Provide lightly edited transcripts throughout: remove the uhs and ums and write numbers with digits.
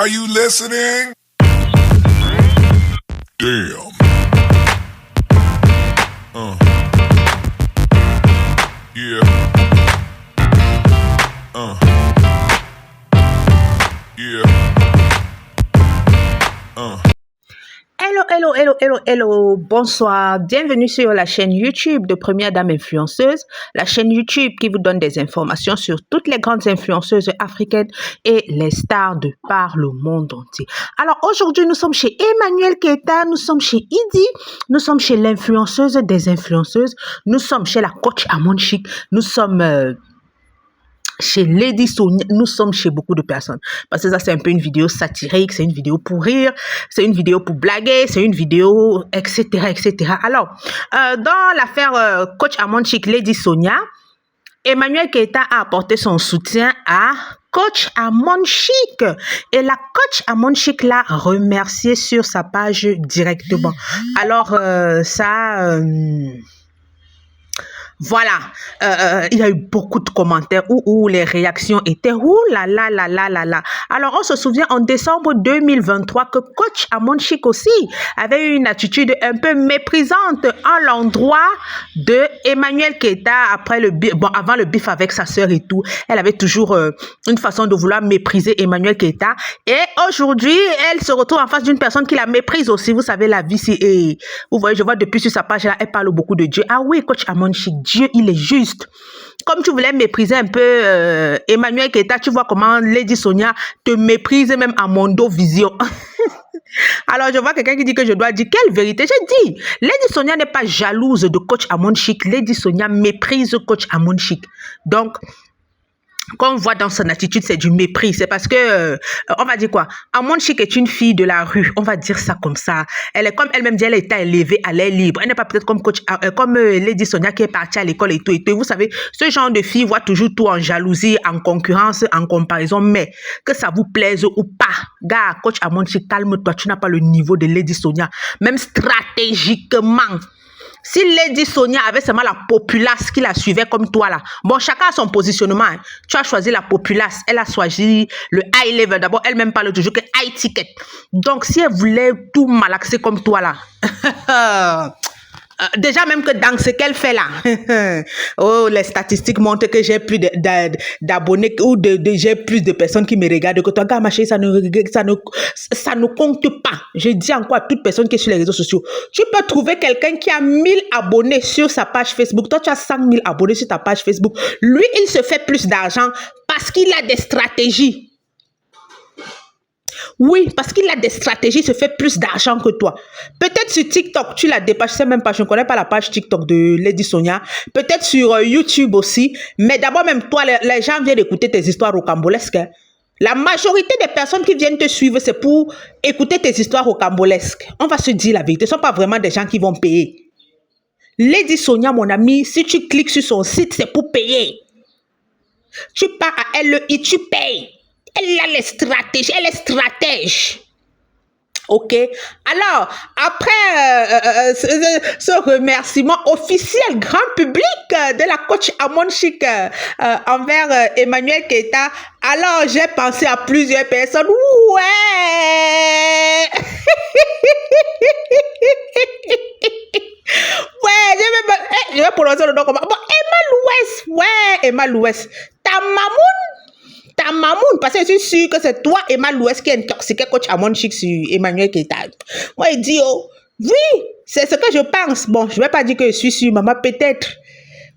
Are you listening? Damn. Yeah. Yeah. Hello, hello, hello, hello, hello, bonsoir, bienvenue sur la chaîne YouTube de Première Dame Influenceuse, la chaîne YouTube qui vous donne des informations sur toutes les grandes influenceuses africaines et les stars de par le monde entier. Alors aujourd'hui, nous sommes chez Emmanuel Keita, nous sommes chez Idi, nous sommes chez l'influenceuse des influenceuses, nous sommes chez la coach Amon Chic, nous sommes... chez Lady Sonia, nous sommes chez beaucoup de personnes. Parce que ça, c'est un peu une vidéo satirique, c'est une vidéo pour rire, c'est une vidéo pour blaguer, c'est une vidéo, etc., etc. Alors, dans l'affaire Coach Amon Chic, Lady Sonia, Emmanuel Keita a apporté son soutien à Coach Amon Chic. Et la Coach Amon Chic l'a remercié sur sa page directement. Alors, voilà, il y a eu beaucoup de commentaires où les réactions étaient ouh là là là là là là. Alors, on se souvient en décembre 2023 que Coach Amon Chic aussi avait eu une attitude un peu méprisante à l'endroit de Emmanuel Keita après avant le bif avec sa sœur et tout. Elle avait toujours une façon de vouloir mépriser Emmanuel Keita. Et aujourd'hui, elle se retrouve en face d'une personne qui la méprise aussi. Vous savez, la vie, et vous voyez, je vois depuis sur sa page là, elle parle beaucoup de Dieu. Ah oui, Coach Amon Chic, Dieu, il est juste. Comme tu voulais mépriser un peu Emmanuel Keita, tu vois comment Lady Sonia te méprise même à Mondo Vision. Alors, je vois quelqu'un qui dit que je dois dire quelle vérité. J'ai dit, Lady Sonia n'est pas jalouse de Coach Amon Chic. Lady Sonia méprise Coach Amon Chic. Donc, qu'on voit dans son attitude, c'est du mépris. C'est parce que, on va dire quoi, Amon Chic est une fille de la rue. On va dire ça comme ça. Elle est comme elle-même dit, elle a été élevée à l'air libre. Elle n'est pas peut-être comme Lady Sonia qui est partie à l'école et tout et tout. Vous savez, ce genre de fille voit toujours tout en jalousie, en concurrence, en comparaison. Mais que ça vous plaise ou pas, gars, Coach Amon Chic, calme-toi. Tu n'as pas le niveau de Lady Sonia. Même stratégiquement. Si Lady Sonia avait seulement la populace qui la suivait comme toi là, bon, chacun a son positionnement. Hein. Tu as choisi la populace, elle a choisi le high level. D'abord, elle-même parle toujours que high ticket. Donc, si elle voulait tout malaxer comme toi là, déjà même que dans ce qu'elle fait là, oh, les statistiques montrent que j'ai plus d'abonnés ou j'ai plus de personnes qui me regardent que toi. Gars, ma chérie, ça ne compte pas. Je dis encore à toute personne qui est sur les réseaux sociaux, tu peux trouver quelqu'un qui a 1000 abonnés sur sa page Facebook. Toi, tu as 100 000 abonnés sur ta page Facebook. Lui, il se fait plus d'argent parce qu'il a des stratégies. Oui, parce qu'il a des stratégies, il se fait plus d'argent que toi. Peut-être sur TikTok, tu la dépasses, je sais même pas, je ne connais pas la page TikTok de Lady Sonia. Peut-être sur YouTube aussi. Mais d'abord, même toi, les gens viennent écouter tes histoires rocambolesques. Hein. La majorité des personnes qui viennent te suivre, c'est pour écouter tes histoires rocambolesques. On va se dire la vérité, ce ne sont pas vraiment des gens qui vont payer. Lady Sonia, mon ami, si tu cliques sur son site, c'est pour payer. Tu pars à LEI, tu payes. Elle a les stratégies, elle est stratège. Ok. Alors, après ce remerciement officiel, grand public de la coach Amon Chic envers Emmanuel Keita, alors j'ai pensé à plusieurs personnes. Ouais. Ouais, je vais prononcer le nom comme... Bon, Emma Louest. Ouais, Emma Louest. Ta mamoun, parce que je suis sûre que c'est toi, Emma Louest, qui a intoxiqué Coach Amon Chic sur Emmanuel Keita. Moi, il dit, oh, oui, c'est ce que je pense. Bon, je ne vais pas dire que je suis sûre, maman, peut-être.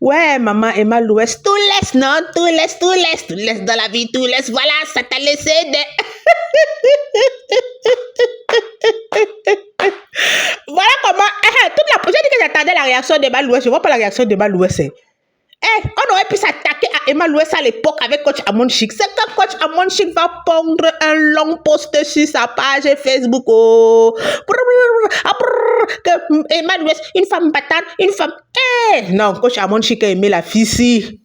Ouais, maman, Emma Louest, tout laisse, non, tout laisse dans la vie, tout laisse, voilà, ça t'a laissé des... Voilà comment, j'ai dit que j'attendais la réaction d'Emma Louest, je ne vois pas la réaction d'Emma Louest. On aurait pu s'attaquer à Emma Louest à l'époque avec Coach Amon Chic. C'est que Coach Amon Chic va pondre un long post sur sa page Facebook. Oh. Que Emma Louest, une femme battante, une femme... Non, Coach Amon Chic a aimé la fille si.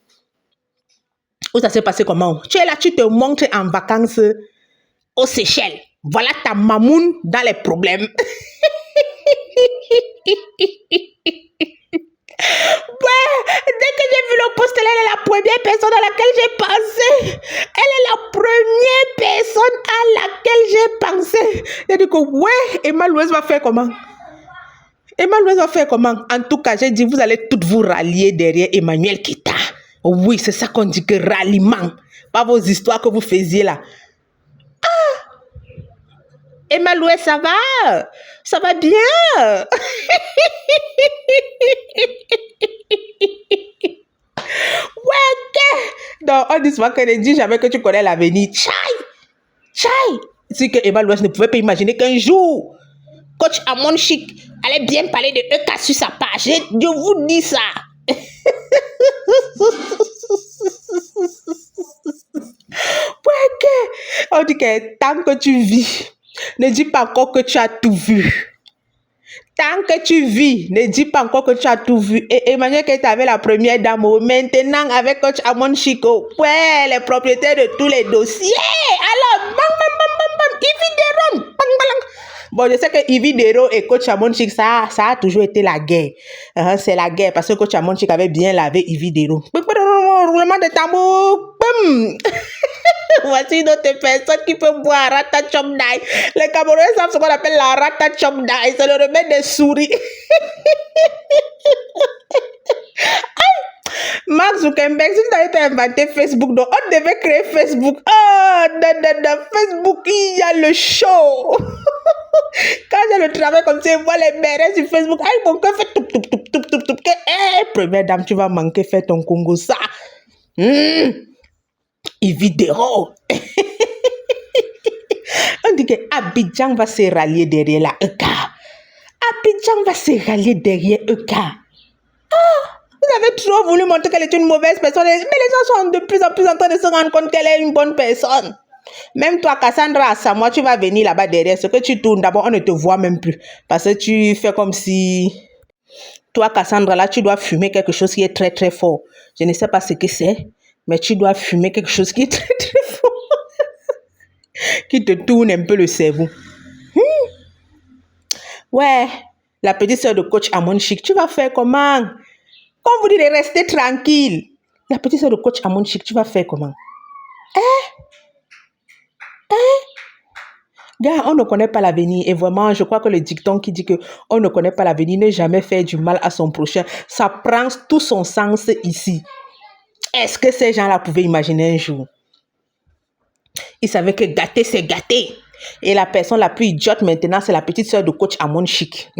Où ça s'est passé comment? Tu es là, tu te montres en vacances aux Seychelles. Voilà ta mamoune dans les problèmes. Ouais, dès que j'ai vu le post, elle est la première personne à laquelle j'ai pensé. Elle est la première personne à laquelle j'ai pensé. J'ai dit que, ouais, Emma Louise va faire comment? Emma Louise va faire comment? En tout cas, j'ai dit, vous allez toutes vous rallier derrière Emmanuel Kita. Oui, c'est ça qu'on dit que ralliement. Pas vos histoires que vous faisiez là. Emma Louise, ça va? Ça va bien? Ouais, ok. Donc, on dit souvent que ne dis jamais que tu connais l'avenir. Chai! C'est que Emma Louise ne pouvait pas imaginer qu'un jour, coach Amon Chic allait bien parler de EK sur sa page. Je vous dis ça. Ouais, ok. On dit que tant que tu vis, ne dis pas encore que tu as tout vu. Tant que tu vis, ne dis pas encore que tu as tout vu. Et Emmanuel qui était avec la première dame, maintenant avec coach Amon Chico, ouais, les propriétaires de tous les dossiers. Alors, Yves Deron, bon, je sais que Yves Deron et coach Amon Chic, ça a toujours été la guerre. C'est la guerre parce que coach Amon Chic avait bien lavé Yves Deron. Roulement de tambour. Voici une autre personne qui peut boire rata chomdai. Les Camerounais savent ce qu'on appelle la rata chomdai. C'est le remède des souris. Mark Zuckerberg, si tu avais été inventé Facebook, donc on devait créer Facebook. Dans Facebook, il y a le show. Quand j'ai le travail comme ça, je vois les mères sur Facebook. Aïe, mon cœur fait tout. Première dame, tu vas manquer faire ton Congo ça. Vidéo. On dit que Abidjan va se rallier derrière la EK. Abidjan va se rallier derrière EK. Vous avez trop voulu montrer qu'elle est une mauvaise personne, mais les gens sont de plus en plus en train de se rendre compte qu'elle est une bonne personne. Même toi, Cassandra, moi, tu vas venir là-bas derrière. Ce que tu tournes, d'abord, on ne te voit même plus. Parce que tu fais comme si... Toi, Cassandra, là, tu dois fumer quelque chose qui est très, très fort. Je ne sais pas ce que c'est, mais tu dois fumer quelque chose qui est très, très fort. Qui te tourne un peu le cerveau. Ouais, la petite sœur de coach Amon Chic, tu vas faire comment? Quand on vous dit de rester tranquille, la petite sœur de coach Amon Chic, tu vas faire comment? Gars, on ne connaît pas l'avenir. Et vraiment, je crois que le dicton qui dit que on ne connaît pas l'avenir, ne jamais faire du mal à son prochain, ça prend tout son sens ici. Est-ce que ces gens-là pouvaient imaginer un jour? Ils savaient que gâter, c'est gâter. Et la personne la plus idiote maintenant, c'est la petite sœur de coach Amon Chic.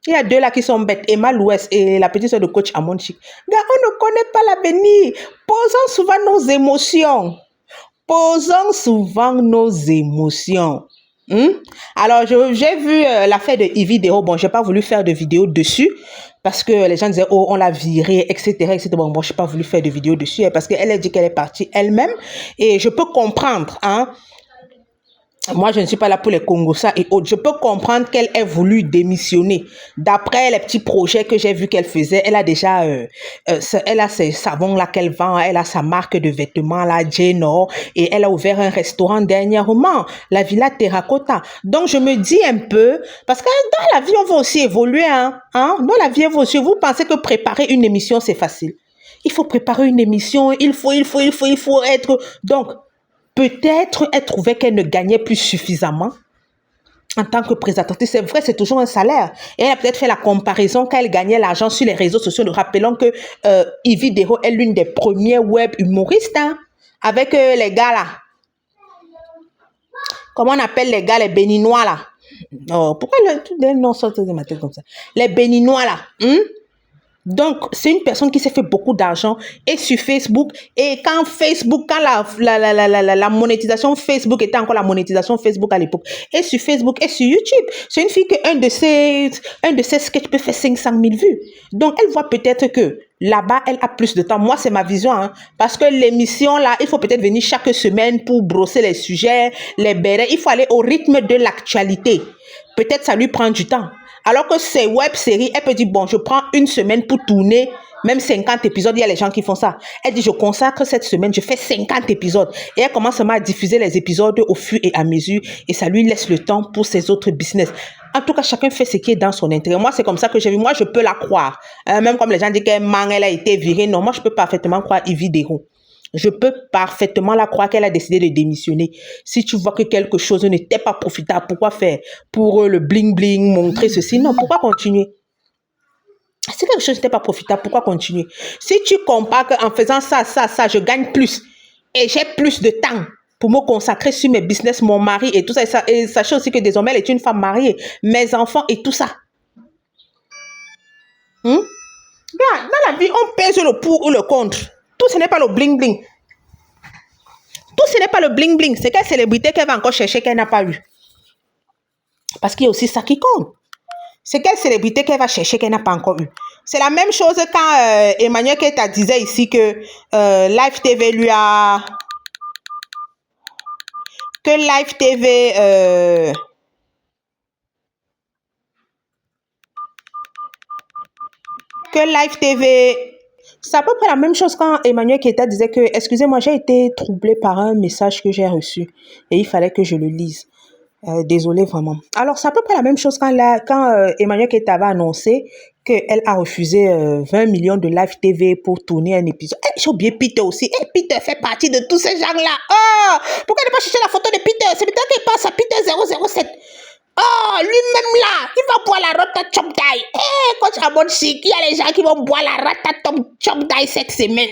Il y a deux là qui sont bêtes, Emma Louise et la petite sœur de coach Amon Chic. Gars, on ne connaît pas l'avenir. Posons souvent nos émotions. Alors, j'ai vu l'affaire de Yves Deron. Bon, je n'ai pas voulu faire de vidéo dessus parce que les gens disaient, oh, on l'a virée, etc. Bon, je n'ai pas voulu faire de vidéo dessus parce qu'elle a dit qu'elle est partie elle-même. Et je peux comprendre, hein. Moi, je ne suis pas là pour les Congossa et autres. Je peux comprendre qu'elle ait voulu démissionner. D'après les petits projets que j'ai vu qu'elle faisait, elle a déjà, elle a ses savons là qu'elle vend, elle a sa marque de vêtements là, Jeno, et elle a ouvert un restaurant dernièrement, la Villa Terracotta. Donc, je me dis un peu, parce que dans la vie, on va aussi évoluer, hein. Dans la vie, vous pensez que préparer une émission, c'est facile. Il faut préparer une émission, il faut être, donc, peut-être elle trouvait qu'elle ne gagnait plus suffisamment en tant que présentatrice. C'est vrai, c'est toujours un salaire. Et elle a peut-être fait la comparaison quand elle gagnait l'argent sur les réseaux sociaux. Nous rappelons que Yves Deron est l'une des premières web humoristes, hein, avec les gars là. Comment on appelle les gars, les Béninois là? Oh, pourquoi les noms sortent de ma tête comme ça? Les Béninois là. Donc, c'est une personne qui s'est fait beaucoup d'argent et sur Facebook. Et quand la monétisation Facebook était encore la monétisation Facebook à l'époque, et sur Facebook et sur YouTube, c'est une fille que un de ses sketchs peut faire 500 000 vues. Donc, elle voit peut-être que là-bas, elle a plus de temps. Moi, c'est ma vision, hein, parce que l'émission là, il faut peut-être venir chaque semaine pour brosser les sujets, les bérets. Il faut aller au rythme de l'actualité. Peut-être ça lui prend du temps. Alors que ces web-séries, elle peut dire, bon, je prends une semaine pour tourner Même 50 épisodes, il y a les gens qui font ça. Elle dit, je consacre cette semaine, je fais 50 épisodes. Et elle commence à diffuser les épisodes au fur et à mesure. Et ça lui laisse le temps pour ses autres business. En tout cas, chacun fait ce qui est dans son intérêt. Moi, c'est comme ça que j'ai vu. Moi, je peux la croire. Même comme les gens disent qu'elle a été virée. Non, moi, je peux parfaitement croire Yvie Deron. Je peux parfaitement la croire qu'elle a décidé de démissionner. Si tu vois que quelque chose n'était pas profitable, pourquoi faire? Pour le bling-bling, montrer ceci? Non, pourquoi continuer? Si quelque chose n'était pas profitable, pourquoi continuer? Si tu compares qu'en faisant ça, je gagne plus et j'ai plus de temps pour me consacrer sur mes business, mon mari et tout ça, et sachez aussi que désormais, elle est une femme mariée, mes enfants et tout ça. Là, dans la vie, on pèse le pour ou le contre. Tout ce n'est pas le bling-bling. Tout ce n'est pas le bling-bling. C'est quelle célébrité qu'elle va encore chercher qu'elle n'a pas eu. Parce qu'il y a aussi ça qui compte. C'est quelle célébrité qu'elle va chercher qu'elle n'a pas encore eu. C'est la même chose quand Emmanuel Keita disait ici que Live TV lui a... Que Live TV... que Live TV... C'est à peu près la même chose quand Emmanuel Keita disait que, excusez-moi, j'ai été troublée par un message que j'ai reçu et il fallait que je le lise. Désolée vraiment. Alors, c'est à peu près la même chose quand Emmanuel Keita avait annoncé qu'elle a refusé 20 millions de Live TV pour tourner un épisode. J'ai oublié Peter aussi. Peter fait partie de tous ces gens-là. Oh, pourquoi ne pas chercher la photo de Peter? C'est peut-être qu'il passe à Peter 007. Oh, lui-même là, il va boire la rata chop die. Coach Amonchi, il y a les gens qui vont boire la rata chop die cette semaine.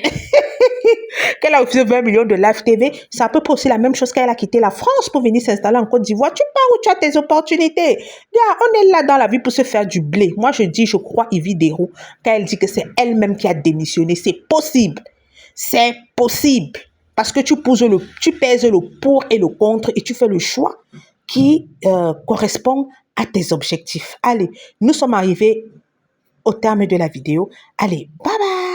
Qu'elle a refusé 20 millions de Live TV, c'est à peu près aussi la même chose qu'elle a quitté la France pour venir s'installer en Côte d'Ivoire. Tu pars où tu as tes opportunités. On est là dans la vie pour se faire du blé. Moi, je dis, je crois Yvie Deron quand elle dit que c'est elle-même qui a démissionné. C'est possible. C'est possible. Parce que tu pèses le pour et le contre et tu fais le choix qui correspond à tes objectifs. Allez, nous sommes arrivés au terme de la vidéo. Allez, bye bye!